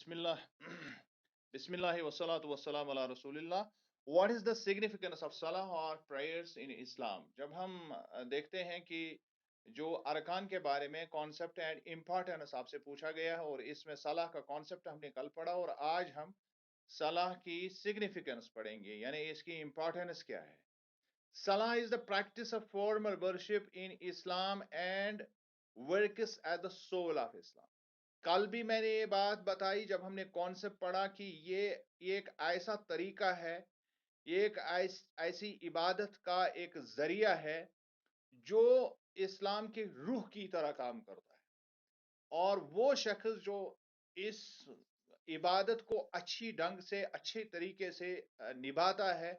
Bismillah. Bismillah wa salatu wa salam ala Rasulillah. What is the significance of salah or prayers in Islam? جب ہم دیکھتے ہیں کہ جو ارکان کے بارے میں کانسیپٹ اینڈ امپورٹنس آپ سے پوچھا گیا ہے اور اس میں صلاح کا کانسیپٹ ہم نے کل پڑھا اور آج ہم صلاح کی سگنیفیکنس پڑھیں گے یعنی اس کی امپورٹنس کیا ہے. Salah is the practice of formal worship in Islam and works as the soul of Islam. کل بھی میں نے یہ بات بتائی جب ہم نے کانسیپٹ پڑھا کہ یہ ایک ایسا طریقہ ہے، یہ ایک ایسی عبادت کا ایک ذریعہ ہے جو اسلام کی روح کی طرح کام کرتا ہے. اور وہ شخص جو اس عبادت کو اچھی ڈھنگ سے اچھے طریقے سے نبھاتا ہے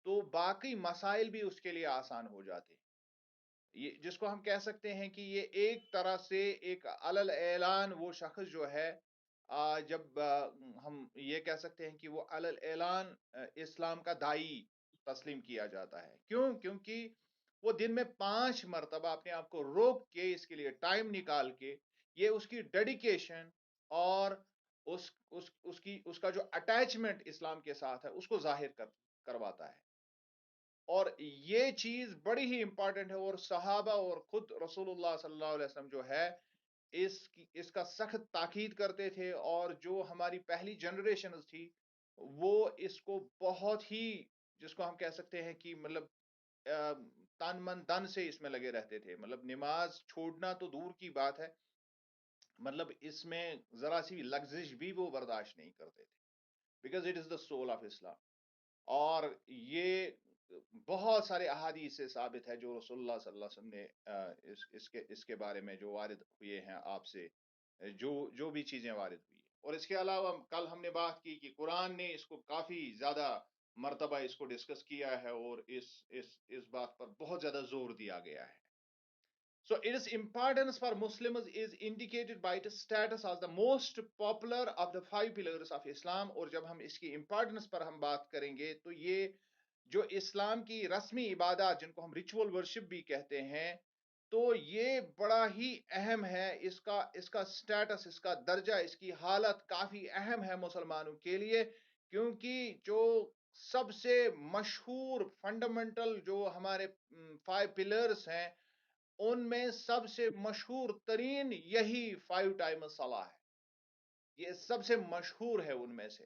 تو باقی مسائل بھی اس کے لیے آسان ہو جاتے ہیں. یہ جس کو ہم کہہ سکتے ہیں کہ یہ ایک طرح سے ایک علل اعلان وہ شخص جو ہے جب ہم یہ کہہ سکتے ہیں کہ وہ علل اعلان اسلام کا دائی تسلیم کیا جاتا ہے. کیونکہ وہ دن میں 5 مرتبہ اپنے آپ کو روک کے اس کے لیے ٹائم نکال کے یہ اس کی ڈیڈیکیشن اور اس کا جو اٹیچمنٹ اسلام کے ساتھ ہے اس کو ظاہر کرواتا ہے. اور یہ چیز بڑی ہی امپورٹنٹ ہے اور صحابہ اور خود رسول اللہ صلی اللہ علیہ وسلم جو ہے اس کا سخت تاکید کرتے تھے اور جو ہماری پہلی جنریشن تھی وہ اس کو بہت ہی جس کو ہم کہہ سکتے ہیں کہ مطلب تن من دن سے اس میں لگے رہتے تھے. مطلب نماز چھوڑنا تو دور کی بات ہے، مطلب اس میں ذرا سی لغزش بھی وہ برداشت نہیں کرتے تھے because it is the soul of Islam. اور یہ بہت سارے احادیث سے ثابت ہے جو رسول اللہ صلی اللہ علیہ وسلم نے اس کے بارے میں جو وارد ہوئے ہیں آپ سے جو بھی چیزیں وارد ہوئی ہیں. اور اس کے علاوہ کل ہم نے بات کی کہ قرآن نے اس کو کافی زیادہ مرتبہ اس کو ڈسکس کیا ہے اور اس بات پر بہت زیادہ زور دیا گیا ہے. So its importance for Muslims is indicated by its status as the most popular of the 5 pillars of Islam. اور جب ہم اس کی امپورٹنس پر ہم بات کریں گے تو یہ جو اسلام کی رسمی عبادات جن کو ہم ریچول ورشپ بھی کہتے ہیں تو یہ بڑا ہی اہم ہے. اس کا سٹیٹس، اس کا درجہ، اس کی حالت کافی اہم ہے مسلمانوں کے لیے کیونکہ جو سب سے مشہور فنڈامنٹل جو ہمارے 5 پلرز ہیں ان میں سب سے مشہور ترین یہی 5 ٹائم صلاح ہے. یہ سب سے مشہور ہے ان میں سے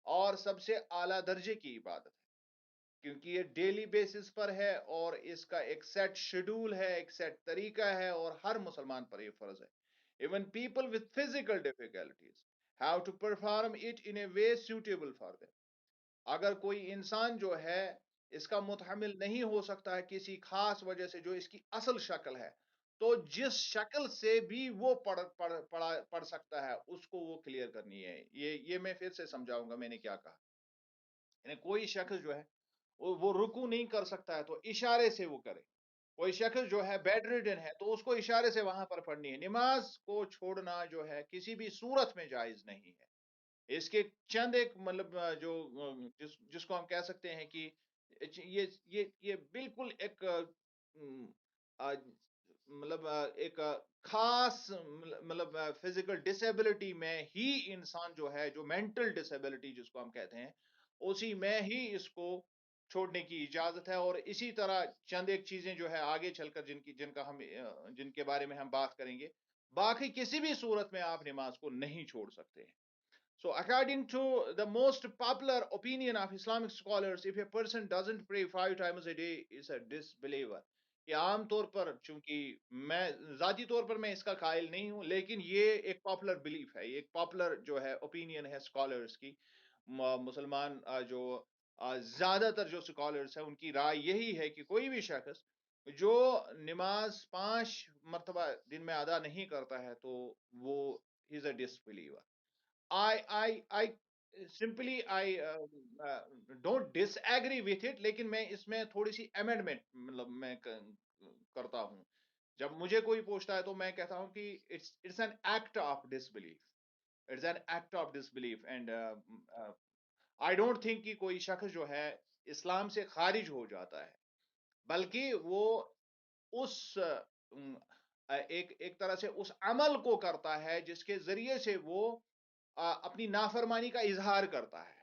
اور سب سے اعلیٰ درجے کی عبادت ہے کیونکہ یہ ڈیلی بیسس پر ہے اور اس کا ایک سیٹ شیڈول ہے، ایک سیٹ طریقہ ہے اور ہر مسلمان پر یہ فرض ہے. Even people with physical difficulties have to perform it in a way suitable for them. اگر کوئی انسان جو ہے اس کا متحمل نہیں ہو سکتا ہے کسی خاص وجہ سے جو اس کی اصل شکل ہے تو جس شکل سے بھی وہ پڑھ سکتا ہے اس کو وہ کلیئر کرنی ہے. یہ میں پھر سے سمجھاؤں گا میں نے کیا کہا. یعنی کوئی شخص جو ہے وہ رکو نہیں کر سکتا ہے تو اشارے سے وہ کرے. کوئی شخص جو ہے بیڈ ریڈن ہے تو اس کو اشارے سے وہاں پر پڑھنی ہے. نماز کو چھوڑنا جو ہے کسی بھی صورت میں جائز نہیں ہے. اس کے چند ایک مطلب جو جس کو ہم کہہ سکتے ہیں کہ یہ بالکل ایک مطلب ایک خاص مطلب فزیکل ڈسیبلٹی میں ہی انسان جو ہے جو مینٹل ڈسیبلٹی جس کو ہم کہتے ہیں اسی میں ہی اس کو چھوڑنے کی اجازت ہے. اور اسی طرح چند ایک چیزیں جو ہے آگے چل کر جن کے بارے میں ہم بات کریں گے. باقی کسی بھی صورت میں آپ نماز کو نہیں چھوڑ سکتے ہیں. So, according to the most popular opinion of Islamic scholars, if a person doesn't pray 5 times a day, is a disbeliever. یہ عام طور پر چونکہ میں ذاتی طور پر میں اس کا قائل نہیں ہوں لیکن یہ ایک پاپولر بلیف ہے، یہ ایک پاپولر جو ہے اوپینین ہے اسکالرس کی. مسلمان جو زیادہ تر جو اسکالرس ہیں ان کی رائے یہی ہے کہ کوئی بھی شخص جو نماز 5 مرتبہ دن میں ادا نہیں کرتا ہے تو وہ از اے ڈسبلیور. I simply I don't disagree with it لیکن میں اس میں تھوڑی سی amendment مطلب میں کرتا ہوں. جب مجھے کوئی پوچھتا ہے تو میں کہتا ہوں کہ it's an act of disbelief. It's an act of disbelief and I don't think کہ کوئی شخص جو ہے اسلام سے خارج ہو جاتا ہے بلکہ وہ اس ایک طرح سے اس عمل کو کرتا ہے جس کے ذریعے سے وہ اپنی نافرمانی کا اظہار کرتا ہے.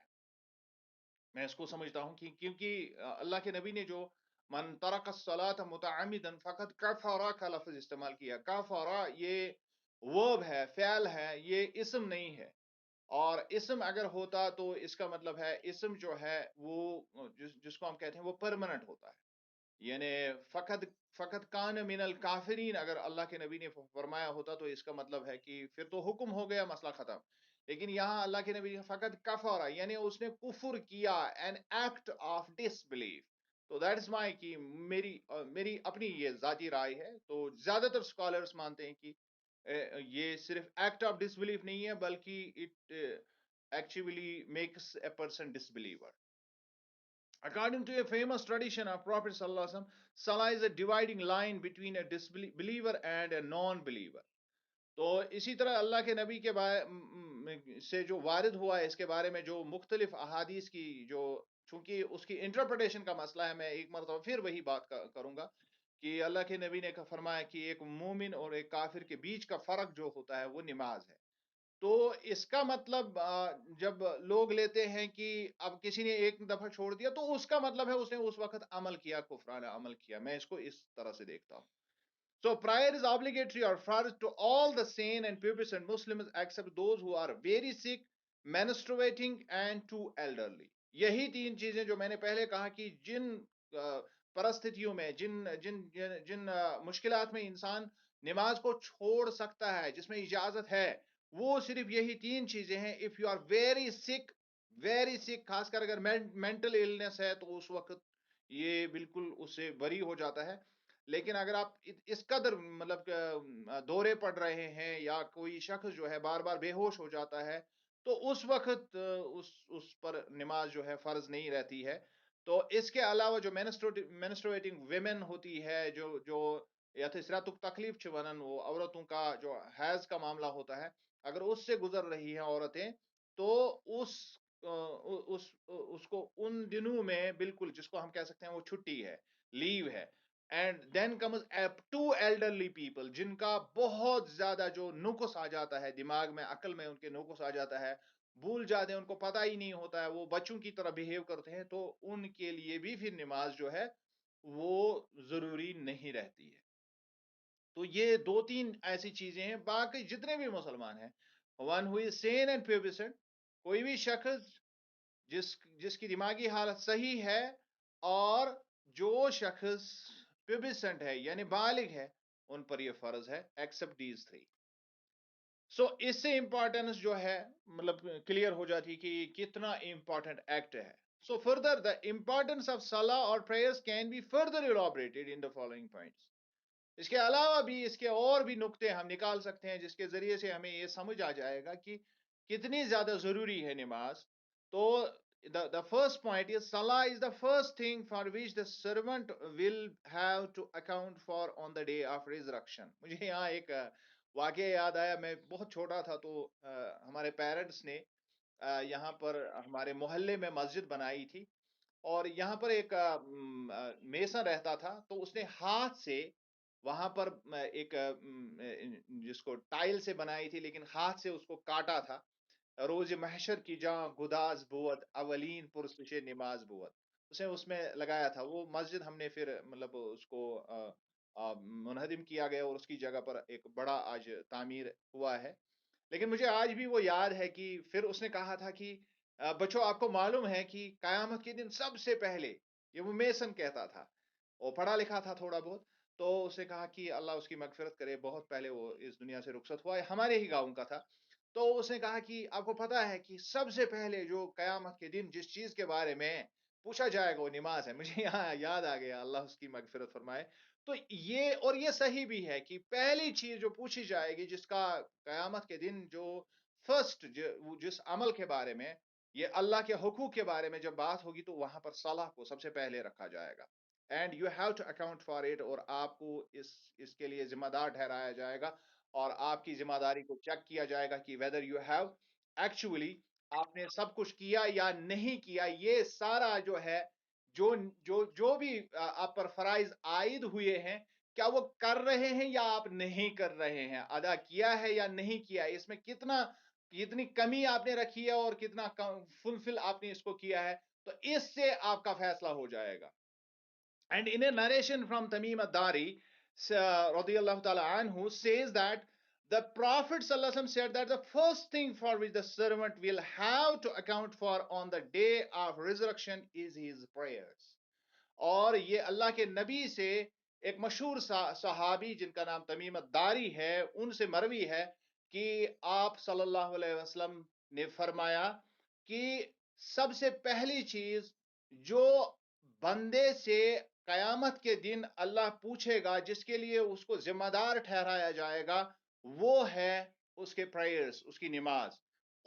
میں اس کو سمجھتا ہوں کہ کیونکہ اللہ کے نبی نے جو من ترک الصلاۃ متعمدا فقد کفر کا لفظ استعمال کیا. کفر یہ ورب ہے، فعل ہے، یہ اسم نہیں ہے. اور اسم اگر ہوتا تو اس کا مطلب ہے اسم جو ہے وہ جس کو ہم کہتے ہیں وہ پرمننٹ ہوتا ہے. یعنی فقط فقط کان من الکافرین اگر اللہ کے نبی نے فرمایا ہوتا تو اس کا مطلب ہے کہ پھر تو حکم ہو گیا، مسئلہ ختم. لیکن یہاں اللہ کے نبی فقط کفر یعنی اس نے کفر کیا، an act of disbelief. تو دیٹ از مائی کہ میری اپنی یہ ذاتی رائے ہے. تو زیادہ تر اسکالرس مانتے ہیں کہ یہ صرف ایکٹ آف ڈس بلیف نہیں ہے بلکہ it actually makes a person disbeliever. According to a famous tradition of Prophet Sallallahu Alaihi Wasallam, Salah is a dividing line between a disbeliever and a non-believer. تو اسی طرح اللہ کے نبی کے سے جو وارد ہوا ہے اس کے بارے میں جو مختلف احادیث کی جو چونکہ اس کی انٹرپریٹیشن کا مسئلہ ہے، میں ایک مرتبہ پھر وہی بات کروں گا کہ اللہ کے نبی نے فرمایا کہ ایک مومن اور ایک کافر کے بیچ کا فرق جو ہوتا ہے وہ نماز ہے. تو اس کا مطلب جب لوگ لیتے ہیں کہ اب کسی نے ایک دفعہ چھوڑ دیا تو اس کا مطلب ہے اس نے اس وقت عمل کیا، کفرانہ عمل کیا. میں اس کو اس طرح سے دیکھتا ہوں. So prayer is obligatory or farz to all the sane and pubescent Muslims except those who are very sick, menstruating and too elderly. یہی تین چیزیں جو میں نے پہلے کہا کہ جن پرستھتیوں میں جن جن جن مشکلات میں انسان نماز کو چھوڑ سکتا ہے، جس میں اجازت ہے، وہ صرف یہی تین چیزیں ہیں. اف یو آر ویری سک خاص کر اگر مینٹل النس ہے تو اس وقت یہ بالکل اس سے بری ہو جاتا ہے. لیکن اگر آپ اس قدر مطلب دورے پڑ رہے ہیں یا کوئی شخص جو ہے بار بار بے ہوش ہو جاتا ہے تو اس وقت اس پر نماز جو ہے فرض نہیں رہتی ہے. تو اس کے علاوہ جو مینسٹرویٹنگ ویمن ہوتی ہے جو یا تکلیف چونن وہ عورتوں کا جو حیض کا معاملہ ہوتا ہے، اگر اس سے گزر رہی ہیں عورتیں تو اس کو ان دنوں میں بالکل جس کو ہم کہہ سکتے ہیں وہ چھٹی ہے، لیو ہے. And then comes to elderly people جن کا بہت زیادہ جو نقص آ جاتا ہے دماغ میں، عقل میں ان کے نقص آ جاتا ہے، بھول جاتے ہیں، ان کو پتہ ہی نہیں ہوتا ہے، وہ بچوں کی طرح بہیو کرتے ہیں، تو ان کے لیے بھی پھر نماز جو ہے وہ ضروری نہیں رہتی ہے. تو یہ دو تین ایسی چیزیں ہیں. باقی جتنے بھی مسلمان ہیں، one who is scene and پیوبسنٹ، کوئی بھی شخص جس کی دماغی حالت صحیح ہے اور جو شخص پیوبسنٹ ہے یعنی بالغ ہے، ان پر یہ فرض ہے ایکسپٹ دیز تھری. سو اس سے امپورٹنس جو ہے مطلب کلیئر ہو جاتی کہ کتنا امپورٹنٹ ایکٹ ہے. So further the importance of صلاح اور prayers can be further elaborated in the following points. اس کے علاوہ بھی اس کے اور بھی نقطے ہم نکال سکتے ہیں جس کے ذریعے سے ہمیں یہ سمجھ آ جائے گا کہ کتنی زیادہ ضروری ہے نماز. تو the first point is Salah is the first thing for which the servant will have to account for on the day of resurrection. مجھے یہاں ایک واقعہ یاد آیا. میں بہت چھوٹا تھا تو ہمارے پیرنٹس نے یہاں پر ہمارے محلے میں مسجد بنائی تھی اور یہاں پر ایک میسن رہتا تھا. تو اس نے ہاتھ سے وہاں پر ایک جس کو ٹائل سے بنائی تھی لیکن ہاتھ سے اس کو کاٹا تھا. روز محشر کی جہاں گداز بود اولین پرسش نماز بود، اسے اس میں لگایا تھا. وہ مسجد ہم نے پھر مطلب اس کو منہدم کیا گیا اور اس کی جگہ پر ایک بڑا آج تعمیر ہوا ہے. لیکن مجھے آج بھی وہ یاد ہے کہ پھر اس نے کہا تھا کہ بچوں آپ کو معلوم ہے کہ قیامت کے دن سب سے پہلے، یہ وہ میسن کہتا تھا، وہ پڑھا لکھا تھا تھوڑا بہت، تو اس نے کہا کہ اللہ اس کی مغفرت کرے، بہت پہلے وہ اس دنیا سے رخصت ہوا ہے، ہمارے ہی گاؤں کا تھا. تو اس نے کہا کہ آپ کو پتا ہے کہ سب سے پہلے جو قیامت کے دن جس چیز کے بارے میں پوچھا جائے گا وہ نماز ہے. مجھے یہاں یاد آ گیا، اللہ اس کی مغفرت فرمائے. تو یہ صحیح بھی ہے کہ پہلی چیز جو پوچھی جائے گی جس کا قیامت کے دن جو فرسٹ جس عمل کے بارے میں، یہ اللہ کے حقوق کے بارے میں جب بات ہوگی تو وہاں پر صلاح کو سب سے پہلے رکھا جائے گا. And you have to account for it, اور آپ کو اس کے لیے ذمہ دار ٹھہرایا جائے گا اور آپ کی ذمہ داری کو چیک کیا جائے گا کہ ویدر یو ہیو ایکچولی آپ نے سب کچھ کیا یا نہیں کیا. یہ سارا جو ہے جو بھی آپ پر فرائض عائد ہوئے ہیں، کیا وہ کر رہے ہیں یا آپ نہیں کر رہے ہیں، ادا کیا ہے یا نہیں کیا، اس میں کتنی کمی آپ نے رکھی ہے اور کتنا فلفل آپ نے اس کو کیا ہے، تو اس سے آپ کا فیصلہ ہو جائے گا. And in a narration from Tamim ad-Dari, radiyallahu ta'ala anhu, says that the Prophet sallallahu alaihi wasallam said that the first thing for which the servant will have to account for on the day of resurrection is his prayers. اور یہ اللہ کے نبی سے ایک مشہور صحابی جن کا نام تمیم الداری ہے، ان سے مروی ہے کہ آپ صلی اللہ علیہ وسلم نے فرمایا کہ سب سے پہلی چیز جو بندے سے قیامت کے دن اللہ پوچھے گا، جس کے لیے اس کو ذمہ دار ٹھہرایا جائے گا، وہ ہے اس کے پریئرز، اس کی نماز.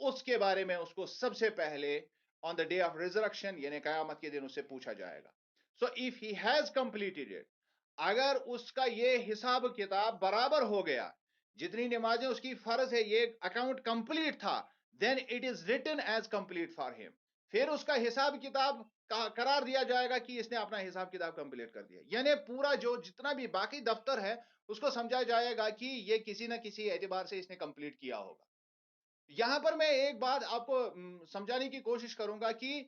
اس کے بارے میں اس کو سب سے پہلے آن دا ڈے آف ریزرکشن یعنی قیامت کے دن اس سے پوچھا جائے گا. So if he has completed it, اگر اس کا یہ حساب کتاب برابر ہو گیا، جتنی نمازیں اس کی فرض ہے یہ اکاؤنٹ کمپلیٹ تھا، then it is written as complete for him. پھر اس کا حساب کتاب قرار دیا جائے گا کہ اس نے اپنا حساب کتاب کمپلیٹ کر دیا. یعنی پورا جو جتنا بھی باقی دفتر ہے اس کو سمجھا جائے گا کہ یہ کسی نہ کسی اعتبار سے اس نے کمپلیٹ کیا ہوگا. یہاں پر میں ایک بات آپ کو سمجھانے کی کوشش کروں گا کہ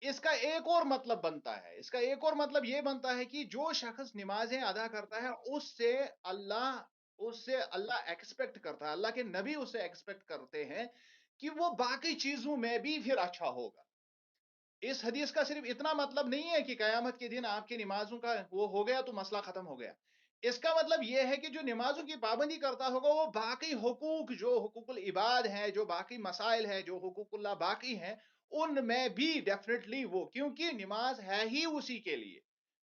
اس کا ایک اور مطلب بنتا ہے، اس کا ایک اور مطلب یہ بنتا ہے کہ جو شخص نمازیں ادا کرتا ہے اللہ اس سے اللہ ایکسپیکٹ کرتا ہے، اللہ کے نبی اس سے ایکسپیکٹ کرتے ہیں کہ وہ باقی چیزوں میں بھی پھر اچھا ہوگا. اس حدیث کا صرف اتنا مطلب نہیں ہے کہ قیامت کے دن آپ کی نمازوں کا وہ ہو گیا تو مسئلہ ختم ہو گیا. اس کا مطلب یہ ہے کہ جو نمازوں کی پابندی کرتا ہوگا وہ باقی حقوق، جو حقوق العباد ہیں، جو باقی مسائل ہیں، جو حقوق اللہ باقی ہیں، ان میں بھی ڈیفینیٹلی وہ، کیونکہ نماز ہے ہی اسی کے لیے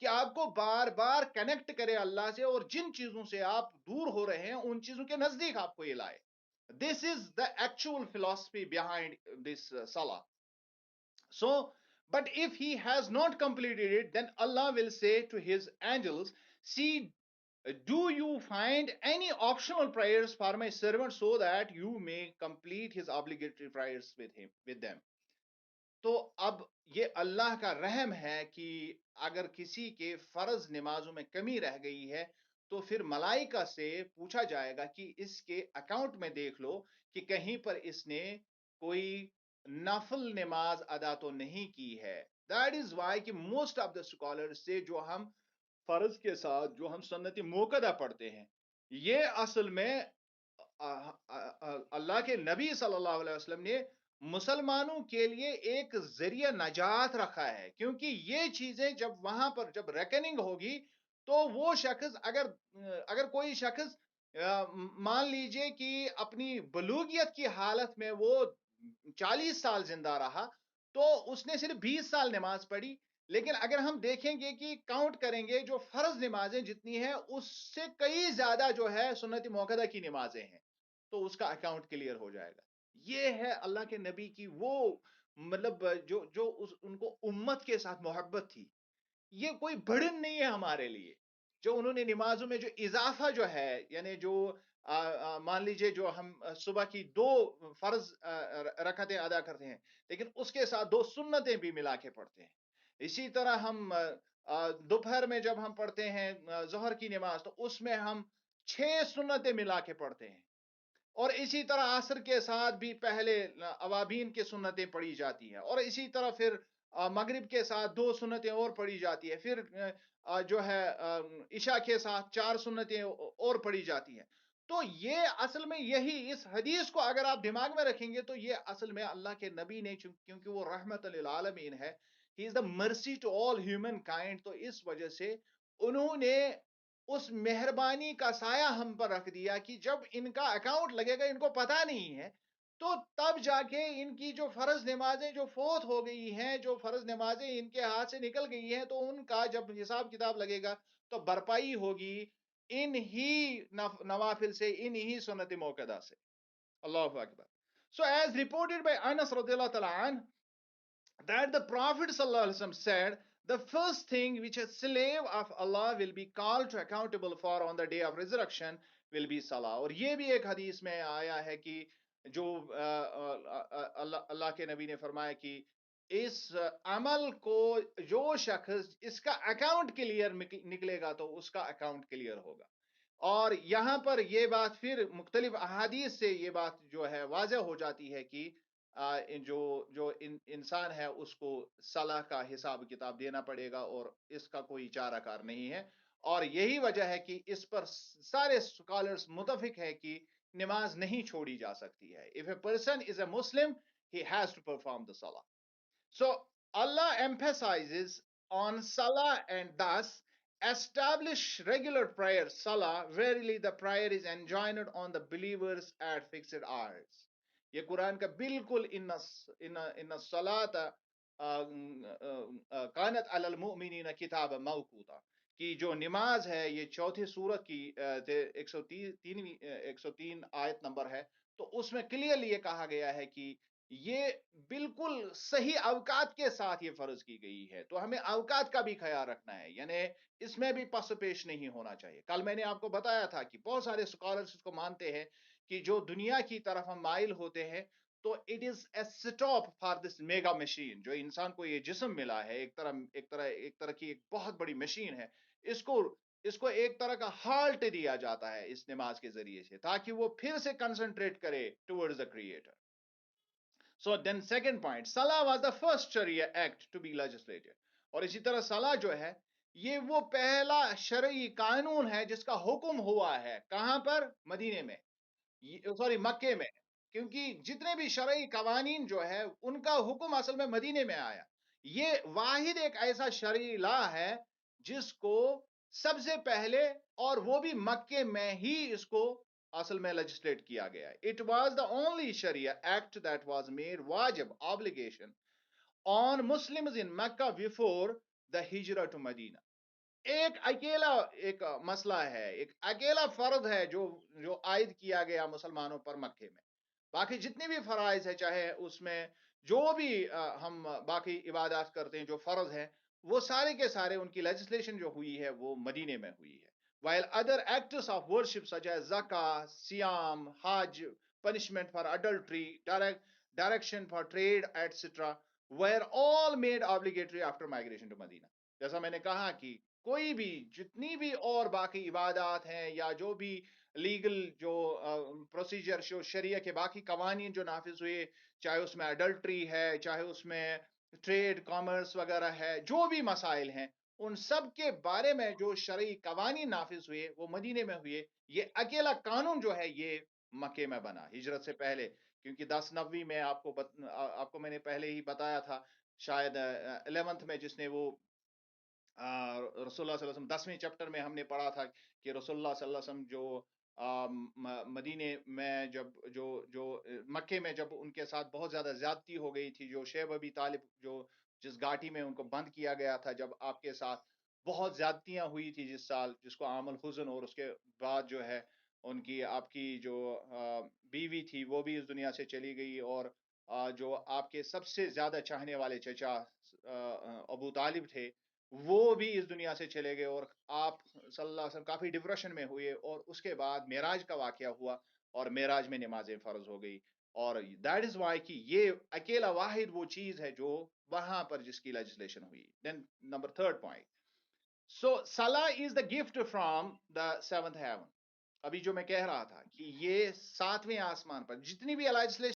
کہ آپ کو بار بار کنیکٹ کرے اللہ سے، اور جن چیزوں سے آپ دور ہو رہے ہیں ان چیزوں کے نزدیک آپ کو یہ لائے. This is the actual philosophy behind this صلاح. So, but if he has not completed it, then Allah will say to his angels, see, do you find any optional prayers for my servant so that you may complete his obligatory prayers with them. تو اب یہ اللہ کا رحم ہے کہ اگر کسی کے فرض نمازوں میں کمی رہ گئی ہے تو پھر ملائکہ سے پوچھا جائے گا کہ اس کے اکاؤنٹ میں دیکھ لو کہ کہیں پر اس نے کوئی نفل نماز ادا تو نہیں کی ہے. دیٹ از وائی کہ موسٹ آف دا اسکالر سے جو ہم فرض کے ساتھ جو ہم سنت موقدہ پڑھتے ہیں، یہ اصل میں اللہ کے نبی صلی اللہ علیہ وسلم نے مسلمانوں کے لیے ایک ذریعہ نجات رکھا ہے. کیونکہ یہ چیزیں جب وہاں پر جب ریکننگ ہوگی تو وہ شخص اگر کوئی شخص مان لیجئے کہ اپنی بلوغیت کی حالت میں وہ 40 سال زندہ رہا تو اس نے صرف 20 سال نماز پڑھی، لیکن اگر ہم دیکھیں گے کہ کاؤنٹ کریں گے جو فرض نمازیں جتنی ہیں اس سے کئی زیادہ جو ہے سنت موقدہ کی نمازیں ہیں، تو اس کا اکاؤنٹ کلیئر ہو جائے گا. یہ ہے اللہ کے نبی کی وہ مطلب جو ان کو امت کے ساتھ محبت تھی. یہ کوئی برڈن نہیں ہے ہمارے لیے. جو انہوں نے نمازوں میں جو اضافہ جو ہے، یعنی جو مان لیجئے جو ہم صبح کی 2 فرض رکعتیں ادا کرتے ہیں لیکن اس کے ساتھ 2 سنتیں بھی ملا کے پڑھتے ہیں. اسی طرح ہم دوپہر میں جب ہم پڑھتے ہیں ظہر کی نماز تو اس میں ہم 6 سنتیں ملا کے پڑھتے ہیں. اور اسی طرح عصر کے ساتھ بھی پہلے اوابین کے سنتیں پڑھی جاتی ہیں، اور اسی طرح پھر مغرب کے ساتھ 2 سنتیں اور پڑھی جاتی ہے، پھر جو ہے عشاء کے ساتھ 4 سنتیں اور پڑھی جاتی ہیں. تو یہ اصل میں یہی اس حدیث کو اگر آپ دماغ میں رکھیں گے تو یہ اصل میں اللہ کے نبی نے کیونکہ وہ رحمت للعالمین ہے، ہی از دا مرسی ٹو آل ہیومن کائنڈ، تو اس وجہ سے انہوں نے اس مہربانی کا سایہ ہم پر رکھ دیا کہ جب ان کا اکاؤنٹ لگے گا ان کو پتا نہیں ہے تو تب جا کے ان کی جو فرض نمازیں جو فوت ہو گئی ہیں، جو فرض نمازیں ان کے ہاتھ سے نکل گئی ہیں، تو ان کا جب حساب کتاب لگے گا تو بھرپائی ہوگی ان ہی نوافل سے، ان ہی سنت موقدہ سے. اللہ اکبر. So as reported by Anas radiallahu ta'ala anh, that the Prophet sallallahu alaihi wasallam said, the first thing which a slave of Allah will be called to accountable for on the day of resurrection will be salah. اور یہ بھی ایک حدیث میں آیا ہے کہ جو اللہ کے نبی نے فرمایا کہ اس عمل کو جو شخص اس کا اکاؤنٹ کلیئر نکلے گا تو اس کا اکاؤنٹ کلیئر ہوگا. اور یہاں پر یہ بات پھر مختلف احادیث سے یہ بات جو ہے واضح ہو جاتی ہے کہ جو انسان ہے اس کو صلاح کا حساب کتاب دینا پڑے گا، اور اس کا کوئی چارہ کار نہیں ہے۔ اور یہی وجہ ہے کہ اس پر سارے اسکالرز متفق ہے کہ نماز نہیں چھوڑی جا سکتی ہے۔ If a person is a Muslim, he has to perform the salah. So Allah emphasizes on salah and thus establish regular prayer. Salah, verily the prayer is enjoined on the believers at fixed hours. یہ قرآن کا بالکل ان صلاۃ کانت علی المؤمنین کتاب موقوتا کی جو نماز ہے، یہ چوتھی سورت کی 103 آیت نمبر ہے، تو اس میں کلیئرلی یہ کہا گیا ہے کہ یہ بالکل صحیح اوقات کے ساتھ یہ فرض کی گئی ہے، تو ہمیں اوقات کا بھی خیال رکھنا ہے، یعنی اس میں بھی پس پیش نہیں ہونا چاہیے۔ کل میں نے آپ کو بتایا تھا کہ بہت سارے اسکالرز اس کو مانتے ہیں کہ جو دنیا کی طرف ہم مائل ہوتے ہیں تو it is a stop for this mega machine, جو انسان کو یہ جسم ملا ہے، ایک طرح کی ایک بہت بڑی مشین ہے، اس کو ایک طرح کا ہالٹ دیا جاتا ہے اس نماز کے ذریعے سے، تاکہ وہ پھر سے کنسنٹریٹ کرے towards the creator. So then second point, Salah was the first Sharia act to be legislated. اور اسی طرح صلاح جو ہے یہ وہ پہلا شرعی قانون ہے جس کا حکم ہوا ہے، کہاں پر؟ مدینے میں، سوری مکے میں، کیونکہ جتنے بھی شرعی قوانین جو ہے ان کا حکم اصل میں مدینے میں آیا۔ یہ واحد ایک ایسا شرعی لا ہے جس کو سب سے پہلے، اور وہ بھی مکے میں ہی اس کو اصل میں لیجسلیٹ کیا گیا ہے۔ اٹ واز دا اونلی شریعہ ایکٹ دیٹ واز میڈ واجب obligation on Muslims in Mecca before the hijrah to Medina۔ ایک اکیلا ایک مسئلہ ہے، ایک اکیلا فرض ہے جو عائد کیا گیا مسلمانوں پر مکے میں۔ باقی جتنی بھی فرائض ہے، چاہے اس میں جو بھی ہم باقی عبادات کرتے ہیں جو فرض ہیں، وہ سارے کے سارے ان کی لیجسلیشن جو ہوئی ہے وہ مدینے میں ہوئی ہے۔ while other acts of worship such as zakah, siyam, hajj, punishment for adultery, direction for trade, etc. were all made obligatory after migration to Medina۔ جیسا میں نے کہا کہ کوئی بھی جتنی بھی اور باقی عبادات ہیں یا جو بھی لیگل جو پروسیجر جو شریعہ کے باقی قوانین جو نافذ ہوئے، چاہے اس میں اڈلٹری ہے، چاہے اس میں ٹریڈ کامرس وغیرہ ہے، جو بھی مسائل ہیں ان سب کے بارے میں جو شرعی قوانین نافذ ہوئے وہ مدینے میں ہوئے۔ یہ اکیلا قانون جو ہے یہ مکے میں بنا ہجرت سے پہلے، کیونکہ 10 نوی میں آپ کو میں نے پہلے ہی بتایا تھا، شاید 11th میں جس نے وہ رسول اللہ صلی اللہ علیہ وسلم 10ویں چیپٹر میں ہم نے پڑھا تھا کہ رسول اللہ صلی اللہ علیہ وسلم جو مدینے میں جو مکے میں جب ان کے ساتھ بہت زیادہ زیادتی ہو گئی تھی، جو شیب ابی طالب جس گھاٹی میں ان کو بند کیا گیا تھا، جب آپ کے ساتھ بہت زیادتیاں ہوئی تھی جس سال، جس کو عام الحزن، اور اس کے بعد جو ہے ان کی آپ کی جو بیوی تھی وہ بھی اس دنیا سے چلی گئی، اور جو آپ کے سب سے زیادہ چاہنے والے چچا ابو طالب تھے وہ بھی اس دنیا سے چلے گئے، اور آپ صلی اللہ علیہ وسلم کافی ڈپریشن میں ہوئے، اور اس کے بعد معراج کا واقعہ ہوا اور معراج میں نمازیں فرض ہو گئی، اور دیٹ از وائی کہ یہ اکیلا واحد وہ چیز ہے جو وہاں پر جس کی لیجسلیشن ہوئی۔ Then number third point, so صلاح is the gift from the seventh heaven. ابھی جو میں کہہ رہا تھا کہ یہ 7ویں آسمان پر جتنی بھی لیجسلیشن